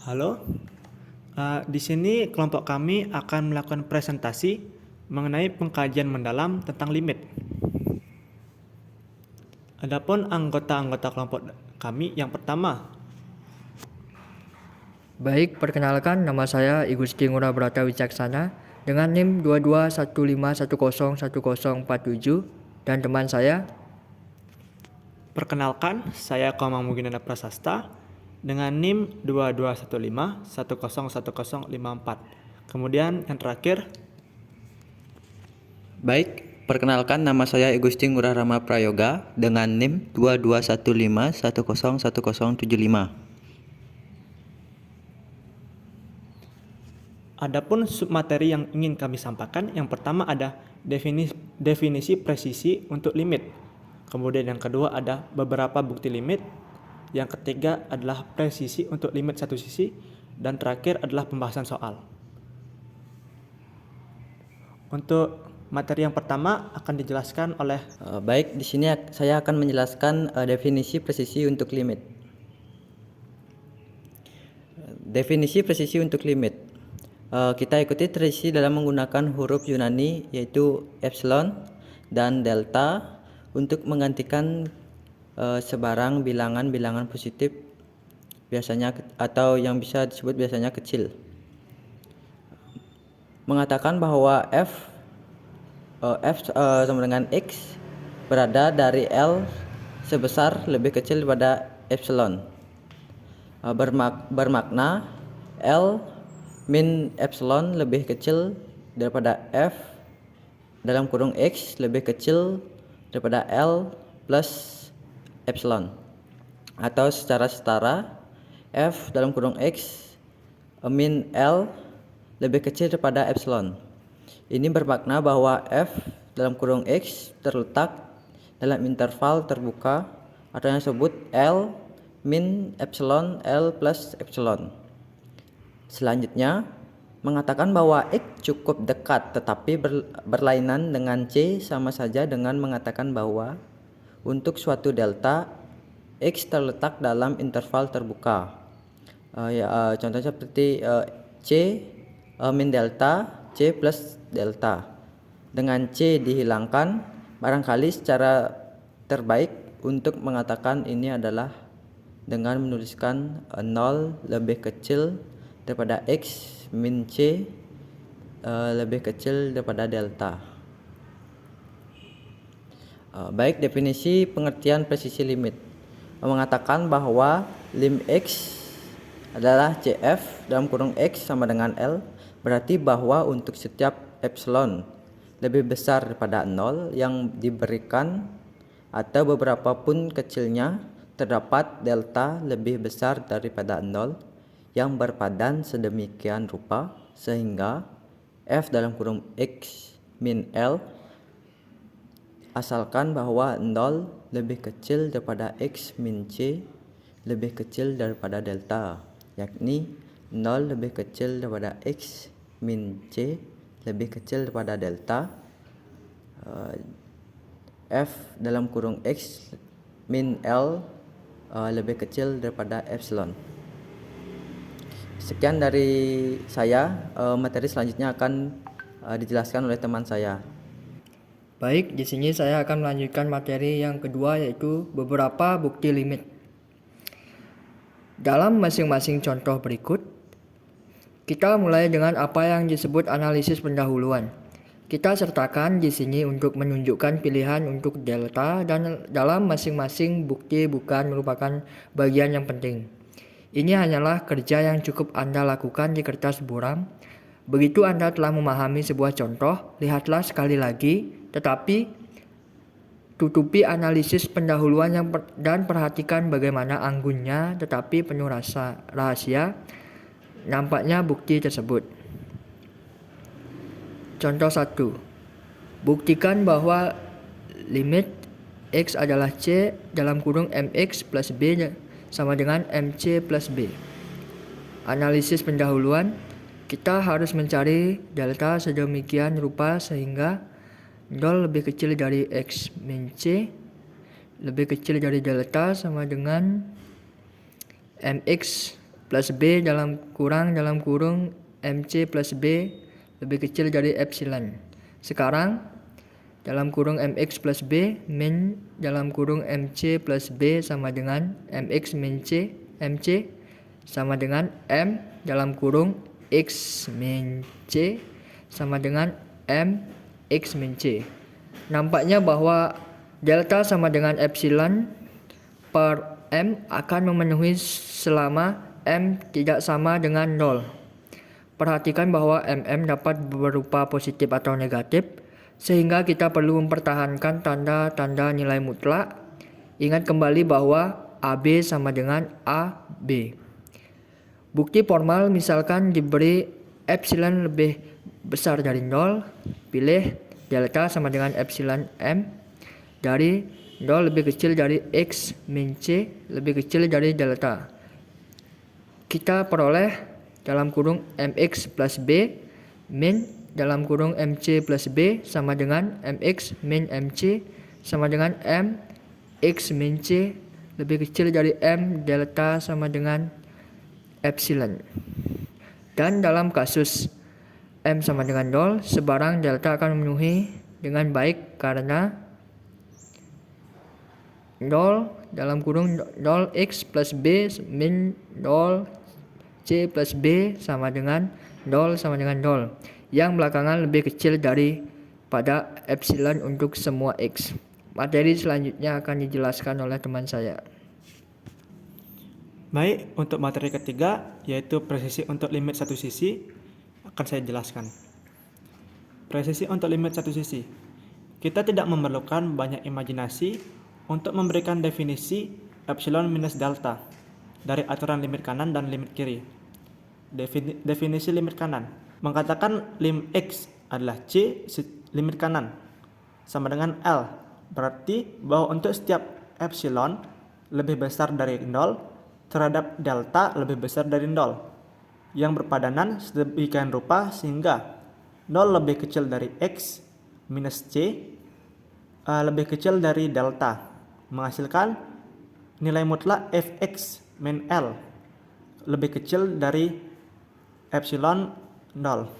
Halo, di sini kelompok kami akan melakukan presentasi mengenai pengkajian mendalam tentang limit. Adapun anggota-anggota kelompok kami yang pertama, Baik, perkenalkan nama saya Igusti Ngurah Brata Wicaksana dengan NIM 2215101047 dan teman saya. perkenalkan saya Komang Muginanda Prasasta dengan NIM 2215101054. Kemudian yang terakhir, Baik, perkenalkan nama saya Igusti Ngurah Rama Prayoga dengan NIM 2215101075. adapun submateri yang ingin kami sampaikan, yang pertama ada definisi presisi untuk limit. Kemudian yang kedua ada beberapa bukti limit. Yang ketiga adalah presisi untuk limit satu sisi. Dan terakhir adalah pembahasan soal. Untuk materi yang pertama akan dijelaskan oleh Baik, di sini saya akan menjelaskan definisi presisi untuk limit. Definisi presisi untuk limit. Kita ikuti tradisi dalam menggunakan huruf Yunani yaitu epsilon dan delta untuk menggantikan sebarang bilangan positif biasanya atau yang bisa disebut biasanya kecil. Mengatakan bahwa f sama dengan x berada dari L sebesar lebih kecil daripada epsilon. Bermakna L min epsilon lebih kecil daripada f dalam kurung x lebih kecil daripada L plus epsilon, atau secara setara f dalam kurung x min L lebih kecil daripada epsilon. Ini bermakna bahwa f dalam kurung x terletak dalam interval terbuka atau yang disebut L min epsilon L plus epsilon. Selanjutnya, mengatakan bahwa x cukup dekat tetapi berlainan dengan c sama saja dengan mengatakan bahwa untuk suatu delta x terletak dalam interval terbuka. Contohnya seperti c min delta, c plus delta. Dengan c dihilangkan, barangkali secara terbaik untuk mengatakan ini adalah dengan menuliskan 0 lebih kecil daripada x min c lebih kecil daripada delta. Baik, definisi pengertian presisi limit mengatakan bahwa lim x adalah cf dalam kurung x sama dengan L, berarti bahwa untuk setiap epsilon lebih besar daripada 0 yang diberikan atau beberapa pun kecilnya, terdapat delta lebih besar daripada 0 yang berpadan sedemikian rupa sehingga f dalam kurung x min L asalkan bahwa 0 lebih kecil daripada x min c lebih kecil daripada delta, yakni 0 lebih kecil daripada x min c lebih kecil daripada delta, f dalam kurung x min L lebih kecil daripada epsilon. Sekian dari saya, materi selanjutnya akan dijelaskan oleh teman saya. Baik, di sini saya akan melanjutkan materi yang kedua yaitu beberapa bukti limit. Dalam masing-masing contoh berikut, kita mulai dengan apa yang disebut analisis pendahuluan. Kita sertakan di sini untuk menunjukkan pilihan untuk delta dan dalam masing-masing bukti bukan merupakan bagian yang penting. Ini hanyalah kerja yang cukup Anda lakukan di kertas buram. Begitu Anda telah memahami sebuah contoh, lihatlah sekali lagi, tetapi tutupi analisis pendahuluan dan perhatikan bagaimana anggunnya tetapi penuh rahasia nampaknya bukti tersebut. Contoh 1. Buktikan bahwa limit x adalah c dalam kurung mx plus b sama dengan mc plus b. Analisis pendahuluan, kita harus mencari delta sedemikian rupa sehingga 0 lebih kecil dari x min c lebih kecil dari delta sama dengan mx plus B dalam kurung MC plus B lebih kecil dari epsilon. Sekarang dalam kurung MX plus B min dalam kurung MC plus B sama dengan MX min C, MC sama dengan M dalam kurung X min C sama dengan M X min C. Nampaknya bahwa delta sama dengan epsilon per M akan memenuhi selama M tidak sama dengan 0. Perhatikan bahwa MM dapat berupa positif atau negatif, sehingga kita perlu mempertahankan tanda-tanda nilai mutlak. Ingat kembali bahwa AB sama dengan AB. Bukti formal misalkan diberi epsilon lebih besar dari 0, pilih delta sama dengan epsilon M dari 0 lebih kecil dari X min C lebih kecil dari delta. Kita peroleh dalam kurung MX plus B min dalam kurung MC plus B sama dengan MX min MC sama dengan M X min C lebih kecil dari M delta sama dengan epsilon. Dan dalam kasus M sama dengan 0, sebarang delta akan memenuhi dengan baik karena 0 dalam kurung 0x plus B min 0 C plus B sama dengan 0 yang belakangan lebih kecil daripada epsilon untuk semua X. Materi selanjutnya akan dijelaskan oleh teman saya. Baik, untuk materi ketiga yaitu presisi untuk limit satu sisi akan saya jelaskan. Presisi untuk limit satu sisi. Kita tidak memerlukan banyak imajinasi untuk memberikan definisi epsilon minus delta dari aturan limit kanan dan limit kiri. Definisi limit kanan mengatakan lim X adalah C limit kanan sama dengan L, berarti bahwa untuk setiap epsilon lebih besar dari 0 terhadap delta lebih besar dari 0 yang berpadanan sedemikian rupa sehingga 0 lebih kecil dari X minus C lebih kecil dari delta, menghasilkan nilai mutlak Fx min L lebih kecil dari epsilon 0.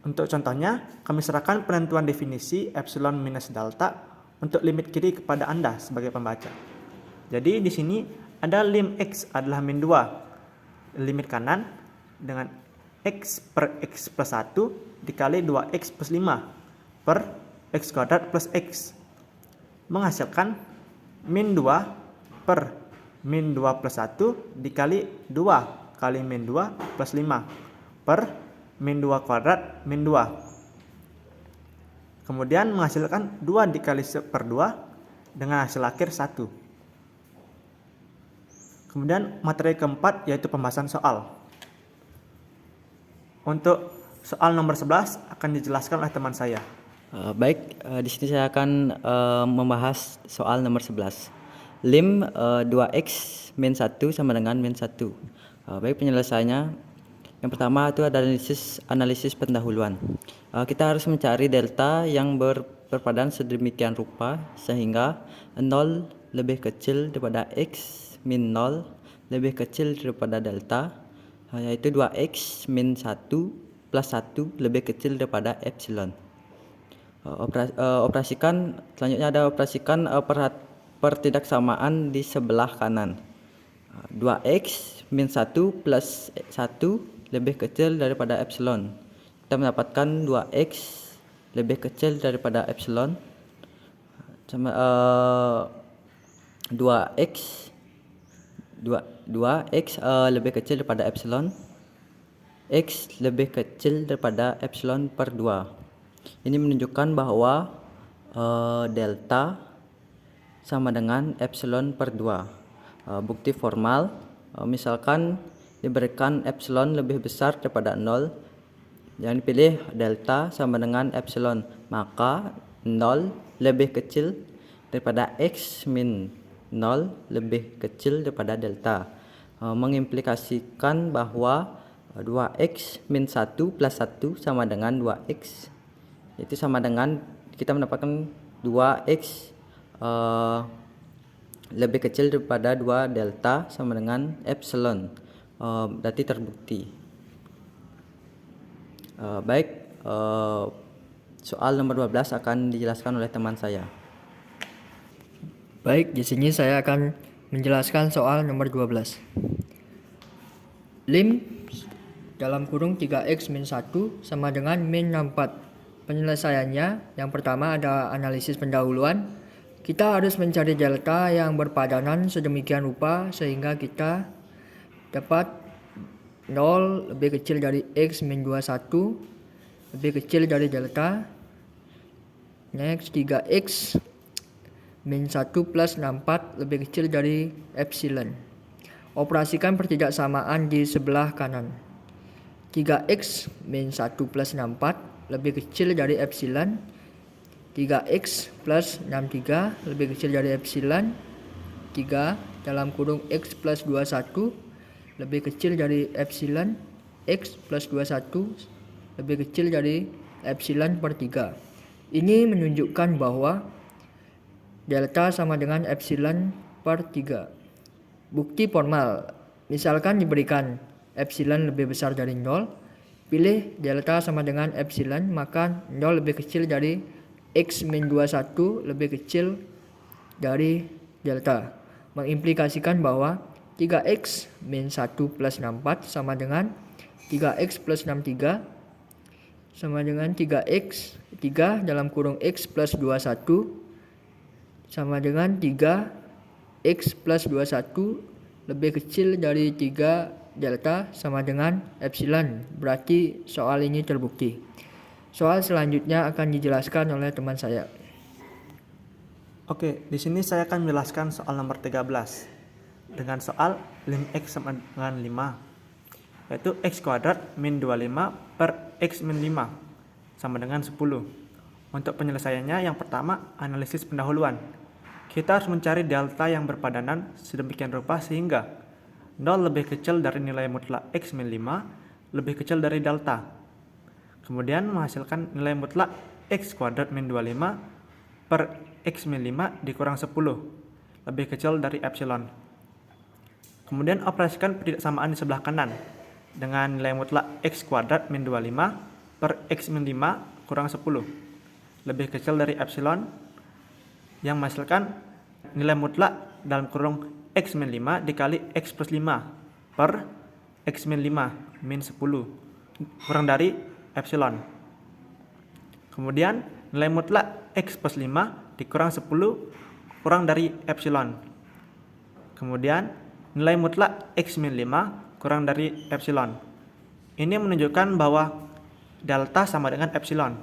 Untuk contohnya, kami serahkan penentuan definisi epsilon minus delta untuk limit kiri kepada Anda sebagai pembaca. Jadi di sini ada lim X adalah min 2, limit kanan dengan X per X plus 1 dikali 2X plus 5 per X kuadrat plus X, menghasilkan min 2 per min 2 plus 1 dikali 2 kali min 2 plus 5 per min 2 kuadrat min 2. Kemudian menghasilkan 2 dikali per 2 dengan hasil akhir 1. Kemudian materi keempat yaitu pembahasan soal. Untuk soal nomor 11 akan dijelaskan oleh teman saya. Di sini saya akan membahas soal nomor 11. Lim 2x min 1 sama dengan min 1. Penyelesaiannya. Yang pertama itu ada analisis pendahuluan. Kita harus mencari delta yang berpadan sedemikian rupa sehingga 0 lebih kecil daripada x min 0 lebih kecil daripada delta, yaitu 2x min 1 plus 1 lebih kecil daripada epsilon. Selanjutnya ada operasikan pertidaksamaan di sebelah kanan. 2x min 1 plus 1 lebih kecil daripada epsilon. Kita mendapatkan 2x lebih kecil daripada epsilon sama 2x lebih kecil daripada epsilon, x lebih kecil daripada epsilon per 2. Ini menunjukkan bahwa delta sama dengan epsilon per 2. Bukti formal, misalkan diberikan epsilon lebih besar daripada 0, yang dipilih delta sama dengan epsilon, maka 0 lebih kecil daripada x min 0 lebih kecil daripada delta, mengimplikasikan bahwa 2x min 1 plus 1 sama dengan 2x, itu sama dengan kita mendapatkan 2x lebih kecil daripada 2 delta sama dengan epsilon. Berarti terbukti. Soal nomor 12 akan dijelaskan oleh teman saya. Baik, di sini saya akan menjelaskan soal nomor 12. Lim dalam kurung 3x min 1 sama dengan min 64. Penyelesaiannya, yang pertama ada analisis pendahuluan. Kita harus mencari delta yang berpadanan sedemikian rupa sehingga kita dapat 0 lebih kecil dari x min 21 lebih kecil dari delta. Next, 3x min 1 plus 64 lebih kecil dari epsilon. Operasikan pertidaksamaan di sebelah kanan. 3x min 1 plus 64 lebih kecil dari epsilon. 3x plus 63 lebih kecil dari epsilon. 3 dalam kurung x plus 21 lebih kecil dari epsilon. X plus 21 lebih kecil dari epsilon per 3. Ini menunjukkan bahwa delta sama dengan epsilon per 3. Bukti formal, misalkan diberikan epsilon lebih besar dari 0, pilih delta sama dengan epsilon, maka 0 lebih kecil dari x min 21 lebih kecil dari delta. Mengimplikasikan bahwa 3x min 1 plus 64 sama dengan 3x plus 63 sama dengan 3x 3 dalam kurung x plus 21 sama dengan 3x plus 21 lebih kecil dari 3 delta sama dengan epsilon. Berarti soal ini terbukti. Soal selanjutnya akan dijelaskan oleh teman saya. Oke, di sini saya akan menjelaskan soal nomor 13 dengan soal lim x sama dengan 5, yaitu x kuadrat min 25 per x min 5 sama dengan 10. Untuk penyelesaiannya, yang pertama analisis pendahuluan. Kita harus mencari delta yang berpadanan sedemikian rupa sehingga 0 lebih kecil dari nilai mutlak x min 5 lebih kecil dari delta. Kemudian menghasilkan nilai mutlak x kuadrat min 25 per x min 5 dikurang 10 lebih kecil dari epsilon. Kemudian operasikan pertidaksamaan di sebelah kanan dengan nilai mutlak x kuadrat min 25 per x min 5 kurang 10 lebih kecil dari epsilon, yang menghasilkan nilai mutlak dalam kurung x min 5 dikali x plus 5 per x min 5 min 10 kurang dari epsilon. Kemudian nilai mutlak x plus 5 dikurang 10 kurang dari epsilon. Kemudian nilai mutlak x min 5 kurang dari epsilon. Ini menunjukkan bahwa delta sama dengan epsilon.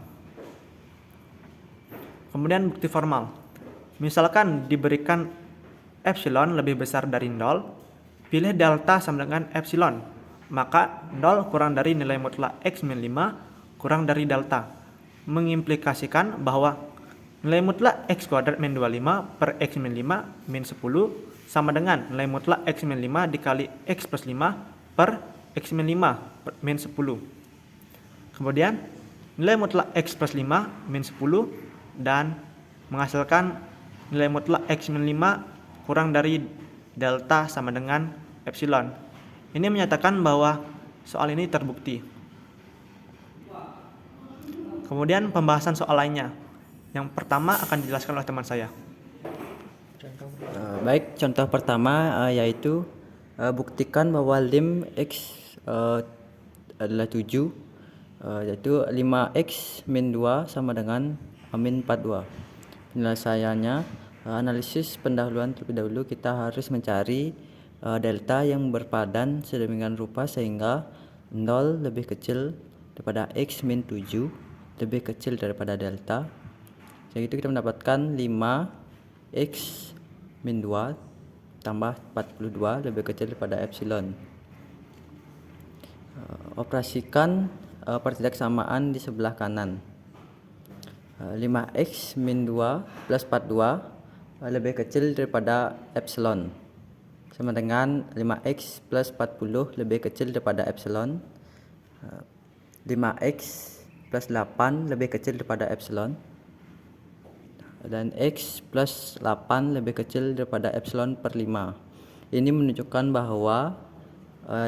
Kemudian bukti formal. Misalkan diberikan epsilon lebih besar dari 0, pilih delta sama dengan epsilon, maka 0 kurang dari nilai mutlak x min 5 kurang dari delta, mengimplikasikan bahwa nilai mutlak x kuadrat min 25 per x min 5 min 10 sama dengan nilai mutlak x min 5 dikali x plus 5 per x min 5 min 10. Kemudian nilai mutlak x plus 5 min 10 dan menghasilkan nilai mutlak x min 5 kurang dari delta sama dengan epsilon. Ini menyatakan bahwa soal ini terbukti. Kemudian pembahasan soal lainnya. Yang pertama akan dijelaskan oleh teman saya. Contoh pertama yaitu buktikan bahwa lim x adalah 7, yaitu 5x min 2 sama dengan min 42. Penyelesaiannya, analisis pendahuluan terlebih dahulu. Kita harus mencari delta yang berpadan sedemikian rupa sehingga 0 lebih kecil daripada x min 7 lebih kecil daripada delta. Jadi itu kita mendapatkan 5x min 2 tambah 42 lebih kecil daripada epsilon. Operasikan pertidaksamaan di sebelah kanan. 5x min 2 plus 42 lebih kecil daripada epsilon, sama dengan 5x plus 40 lebih kecil daripada epsilon. 5x plus 8 lebih kecil daripada epsilon. dan X plus 8 lebih kecil daripada epsilon per 5. Ini menunjukkan bahwa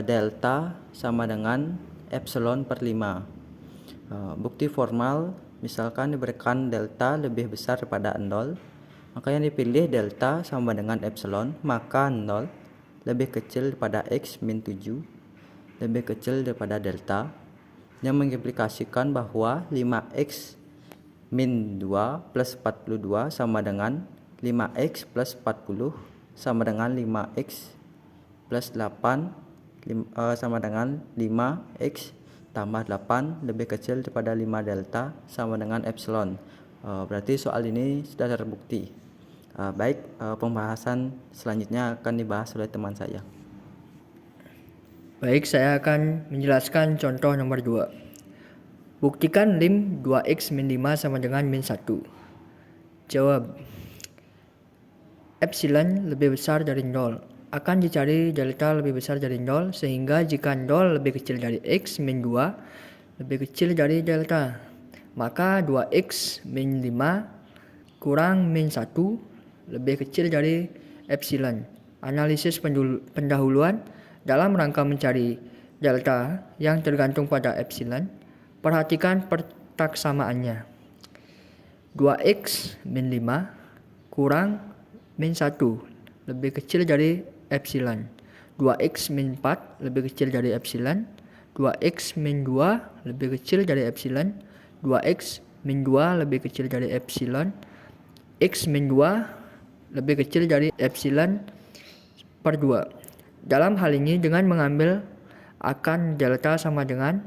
delta sama dengan epsilon per 5. Bukti formal, misalkan diberikan delta lebih besar daripada 0, maka yang dipilih delta sama dengan epsilon, maka 0 lebih kecil daripada X min 7 lebih kecil daripada delta, yang mengimplikasikan bahwa 5X min 2 plus 42 sama dengan 5X plus 40 sama dengan 5X plus 8 sama dengan 5X tambah 8 lebih kecil daripada 5 delta sama dengan epsilon. Berarti soal ini sudah terbukti. Baik, pembahasan selanjutnya akan dibahas oleh teman saya. Baik, saya akan menjelaskan contoh nomor 2. Buktikan lim 2x min 5 sama dengan min 1. Jawab. Epsilon lebih besar dari 0. Akan dicari delta lebih besar dari 0, sehingga jika 0 lebih kecil dari x min 2 lebih kecil dari delta, maka 2x min 5 kurang min 1 lebih kecil dari epsilon. Analisis pendahuluan dalam rangka mencari delta yang tergantung pada epsilon. Perhatikan pertaksamaannya. 2x min 5 kurang min 1 lebih kecil dari epsilon. 2x min 4 lebih kecil dari epsilon. 2x min 2 lebih kecil dari epsilon. 2x min 2 lebih kecil dari epsilon. X min 2 lebih kecil dari epsilon per 2. Dalam hal ini dengan mengambil akan delta sama dengan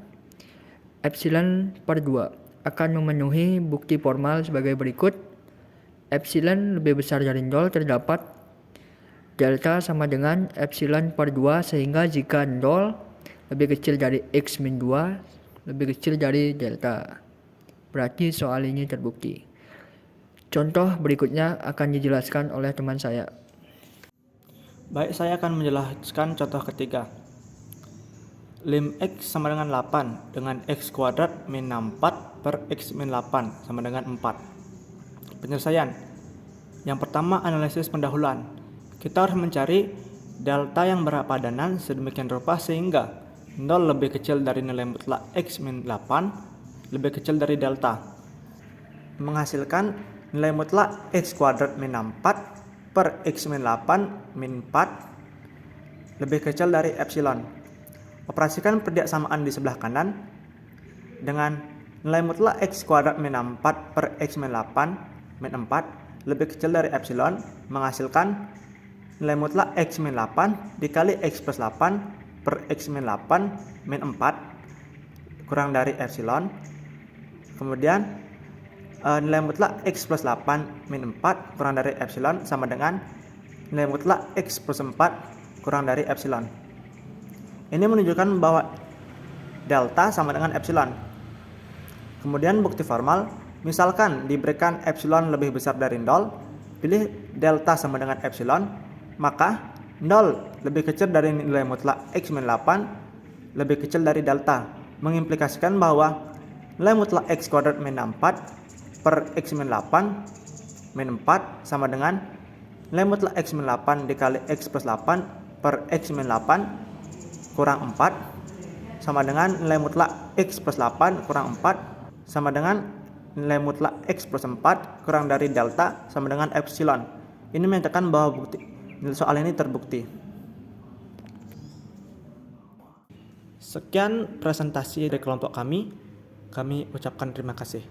epsilon per 2 akan memenuhi bukti formal sebagai berikut. Epsilon lebih besar dari 0, terdapat delta sama dengan epsilon per 2, sehingga jika 0 lebih kecil dari x min 2 lebih kecil dari delta. Berarti soal ini terbukti. Contoh berikutnya akan dijelaskan oleh teman saya. Baik, saya akan menjelaskan contoh ketiga. Lim X sama dengan 8 dengan X kuadrat min 64 per X min 8 sama dengan 4. Penyelesaian. Yang pertama, analisis pendahuluan. Kita harus mencari delta yang berpadanan sedemikian rupa sehingga 0 lebih kecil dari nilai mutlak X min 8 lebih kecil dari delta, menghasilkan nilai mutlak X kuadrat min 64 per X min 8 min 4 lebih kecil dari epsilon. Operasikan perdiaksamaan di sebelah kanan dengan nilai mutlak X kuadrat min 64 per X min 8 min 4 lebih kecil dari epsilon, menghasilkan nilai mutlak X min 8 dikali X plus 8 per X min 8 min 4 kurang dari epsilon. Kemudian nilai mutlak X plus 8 min 4 kurang dari epsilon sama dengan nilai mutlak X plus 4 kurang dari epsilon. Ini menunjukkan bahwa delta sama dengan epsilon. Kemudian bukti formal, misalkan diberikan epsilon lebih besar dari 0, pilih delta sama dengan epsilon, maka 0 lebih kecil dari nilai mutlak X min 8 lebih kecil dari delta, mengimplikasikan bahwa nilai mutlak X kuadrat min 64 per X min 8 min 4 sama dengan nilai mutlak X min 8 dikali X plus 8 per X min 8 kurang 4 sama dengan nilai mutlak X plus 8 kurang 4 sama dengan nilai mutlak X plus 4 kurang dari delta sama dengan epsilon. Ini menyatakan bahwa soal ini terbukti. Sekian presentasi dari kelompok kami. Kami ucapkan terima kasih.